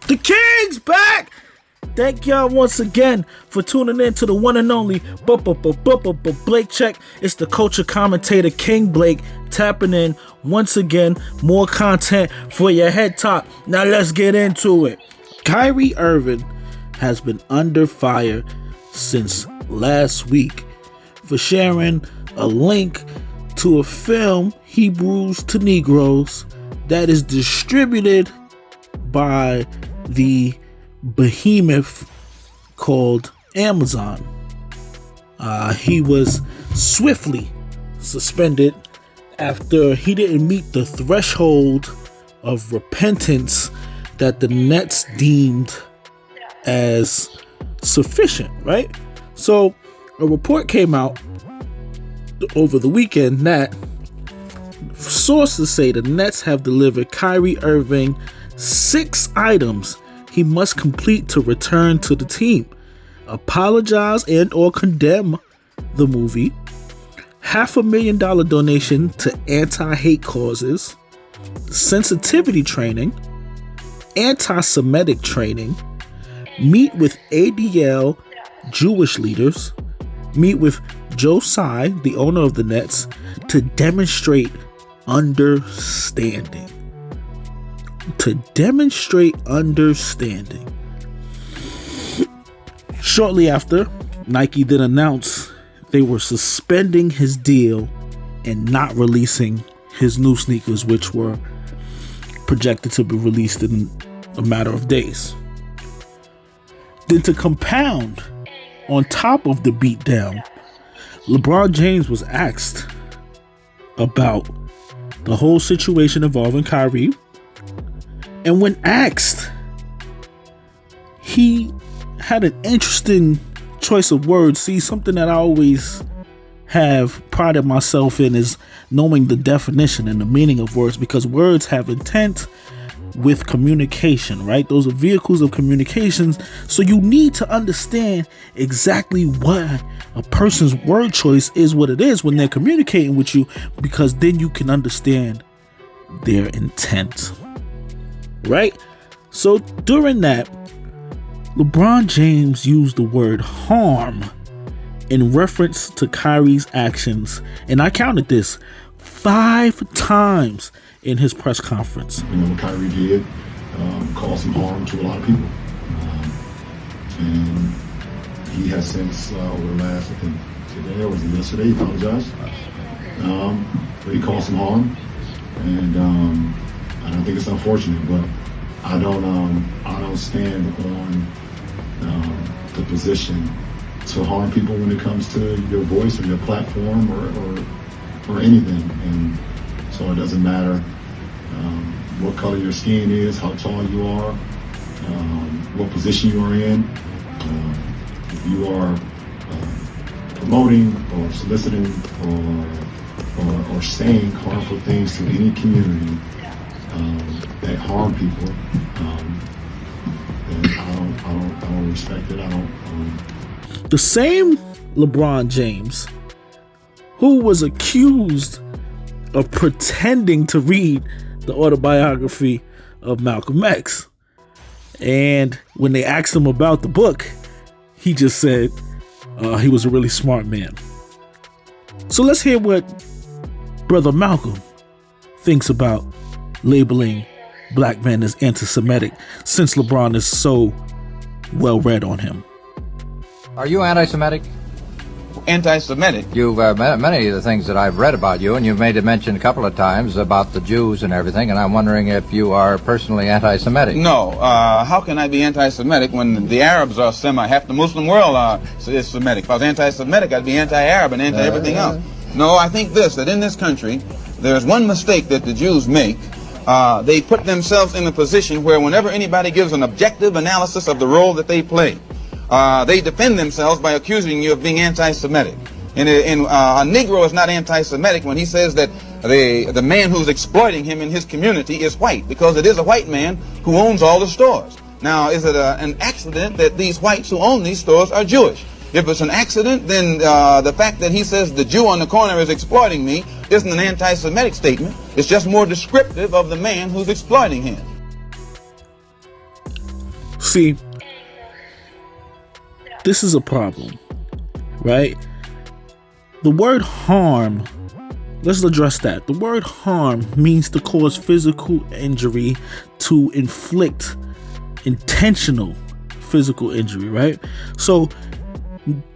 The King's back! Thank y'all once again for tuning in to the one and only Blake Check. It's the culture commentator King Blake tapping in once again. More content for your head top. Now let's get into it. Kyrie Irving has been under fire since last week for sharing a link to a film, Hebrews to Negroes, that is distributed by the behemoth called Amazon. He was swiftly suspended after he didn't meet the threshold of repentance that the Nets deemed as sufficient, right? So a report came out over the weekend that sources say the Nets have delivered Kyrie Irving 6 items he must complete to return to the team: apologize and or condemn the movie, $500,000 donation to anti-hate causes, sensitivity training, anti-Semitic training, meet with ADL Jewish leaders, meet with Joe Tsai, the owner of the Nets, to demonstrate understanding. Shortly after, Nike did announce they were suspending his deal and not releasing his new sneakers, which were projected to be released in a matter of days. Then to compound on top of the beatdown, LeBron James was asked about the whole situation involving Kyrie. And when asked, he had an interesting choice of words. See, something that I always have prided myself in is knowing the definition and the meaning of words, because words have intent with communication, right? Those are vehicles of communications. So you need to understand exactly what a person's word choice is, what it is when they're communicating with you, because then you can understand their intent, right? So during that, LeBron James used the word harm in reference to Kyrie's actions, and I counted this 5 times in his press conference. You know, what Kyrie did caused some harm to a lot of people. And he has since, over the last, I think today or was it yesterday, he apologized. But he caused some harm. And I think it's unfortunate, but I don't stand on the position to harm people when it comes to your voice or your platform or anything. And so it doesn't matter what color your skin is, how tall you are, what position you are in. If you are promoting or soliciting or saying harmful things to any community that harm people, then I don't respect it. The same LeBron James who was accused of pretending to read the autobiography of Malcolm X. And when they asked him about the book, he just said he was a really smart man. So let's hear what Brother Malcolm thinks about labeling black men as anti-Semitic, since LeBron is so well read on him. Are you anti-Semitic? Anti-Semitic? You've many of the things that I've read about you, and you've made a mention a couple of times about the Jews and everything, and I'm wondering if you are personally anti-Semitic. No. How can I be anti-Semitic when the Arabs are half the Muslim world is Semitic? If I was anti-Semitic, I'd be anti-Arab and anti-everything else. No, I think that in this country, there's one mistake that the Jews make. They put themselves in a position where whenever anybody gives an objective analysis of the role that they play, they defend themselves by accusing you of being anti-Semitic. And a Negro is not anti-Semitic when he says that the man who's exploiting him in his community is white, because it is a white man who owns all the stores. Now, is it an accident that these whites who own these stores are Jewish? If it's an accident, then the fact that he says the Jew on the corner is exploiting me isn't an anti-Semitic statement. It's just more descriptive of the man who's exploiting him. See, this is a problem, right? The word harm, let's address that. The word harm means to cause physical injury, to inflict intentional physical injury, right? So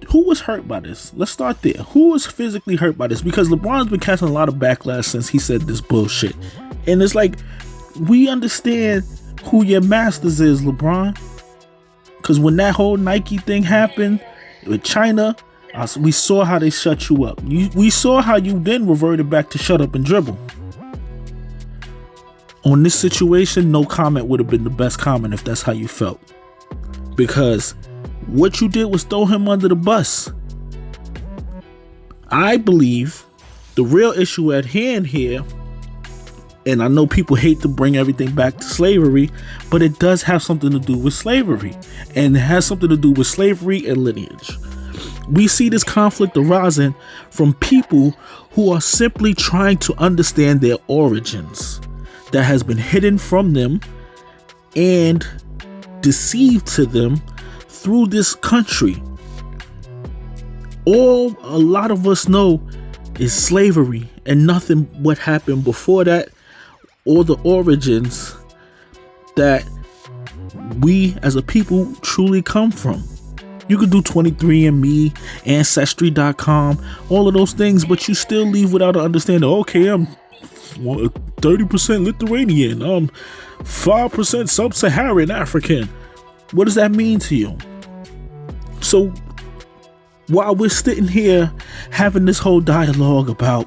who was hurt by this? Let's start there. Who was physically hurt by this? Because LeBron's been catching a lot of backlash since he said this bullshit. And it's like, we understand who your masters is, LeBron. Because when that whole Nike thing happened with China, we saw how they shut you up. We saw how you then reverted back to shut up and dribble. On this situation, no comment would have been the best comment if that's how you felt. Because what you did was throw him under the bus. I believe the real issue at hand here, and I know people hate to bring everything back to slavery, but it does have something to do with slavery. And it has something to do with slavery and lineage. We see this conflict arising from people who are simply trying to understand their origins that has been hidden from them and deceived to them through this country. All a lot of us know is slavery and nothing what happened before that, or the origins that we as a people truly come from. You could do 23andMe, Ancestry.com, all of those things, but you still leave without an understanding. Okay, I'm 30% Lithuanian, I'm 5% Sub-Saharan African. What does that mean to you? So while we're sitting here having this whole dialogue about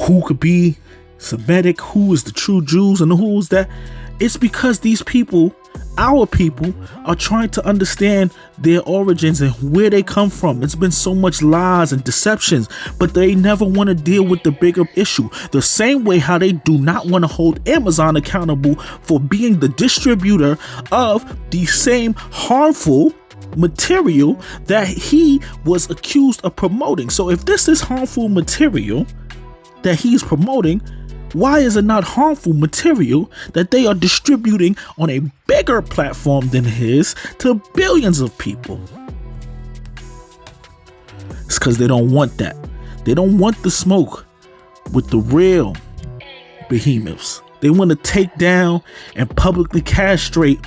who could be Semitic, who is the true Jews, and who is that, it's because these people, our people, are trying to understand their origins and where they come from. It's been so much lies and deceptions, but they never want to deal with the bigger issue. The same way how they do not want to hold Amazon accountable for being the distributor of the same harmful material that he was accused of promoting. So if this is harmful material that he's promoting, why is it not harmful material that they are distributing on a bigger platform than his to billions of people? It's because they don't want that. They don't want the smoke with the real behemoths. They want to take down and publicly castrate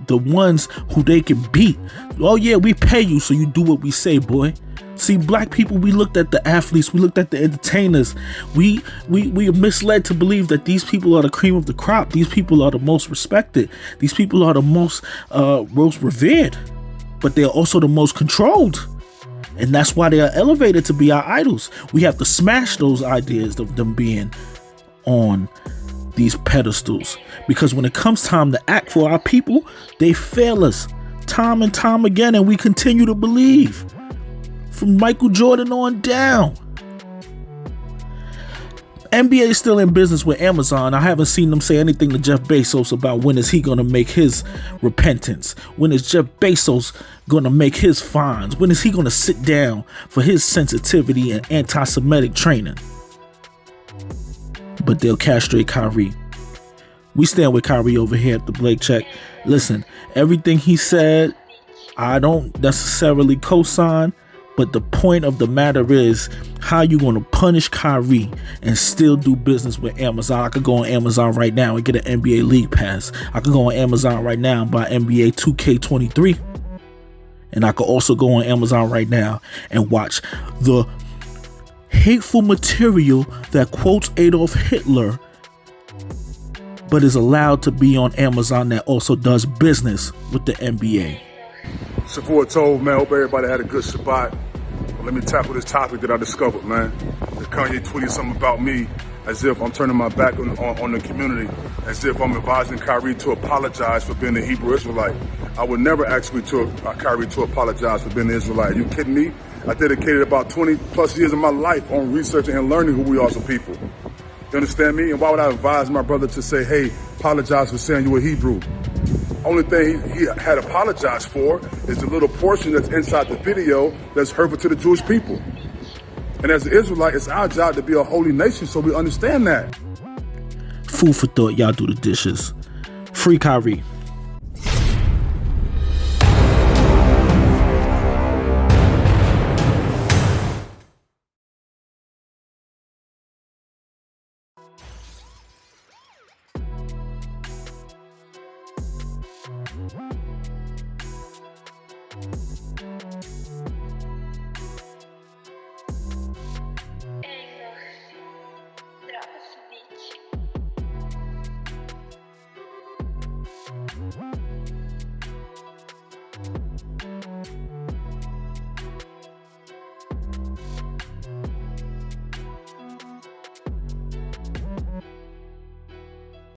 the ones who they can beat. Oh yeah, we pay you, so you do what we say, boy. See, black people, we looked at the athletes, we looked at the entertainers. We are misled to believe that these people are the cream of the crop. These people are the most respected. These people are the most revered. But they're also the most controlled. And that's why they are elevated to be our idols. We have to smash those ideas of them being on these pedestals. Because when it comes time to act for our people, they fail us time and time again, and we continue to believe. From Michael Jordan on down. NBA is still in business with Amazon. I haven't seen them say anything to Jeff Bezos about when is he going to make his repentance. When is Jeff Bezos going to make his fines? When is he going to sit down for his sensitivity and anti-Semitic training? But they'll castrate Kyrie. We stand with Kyrie over here at the Blake Check. Listen, everything he said, I don't necessarily co-sign. But the point of the matter is, how you going to punish Kyrie and still do business with Amazon? I could go on Amazon right now and get an NBA League Pass. I could go on Amazon right now and buy NBA 2K23. And I could also go on Amazon right now and watch the hateful material that quotes Adolf Hitler, but is allowed to be on Amazon that also does business with the NBA. Shakur told, man, hope everybody had a good Shabbat. Let me tackle this topic that I discovered, man. That Kanye tweeted something about me as if I'm turning my back on the community, as if I'm advising Kyrie to apologize for being a Hebrew Israelite. I would never ask Kyrie to apologize for being an Israelite. Are you kidding me? I dedicated about 20 plus years of my life on researching and learning who we are as a people. You understand me? And why would I advise my brother to say, hey, apologize for saying you were Hebrew? Only thing he had apologized for is the little portion that's inside the video that's hurtful to the Jewish people. And as an Israelite, it's our job to be a holy nation, so we understand that. Food for thought, y'all do the dishes. Free Kyrie. Peace.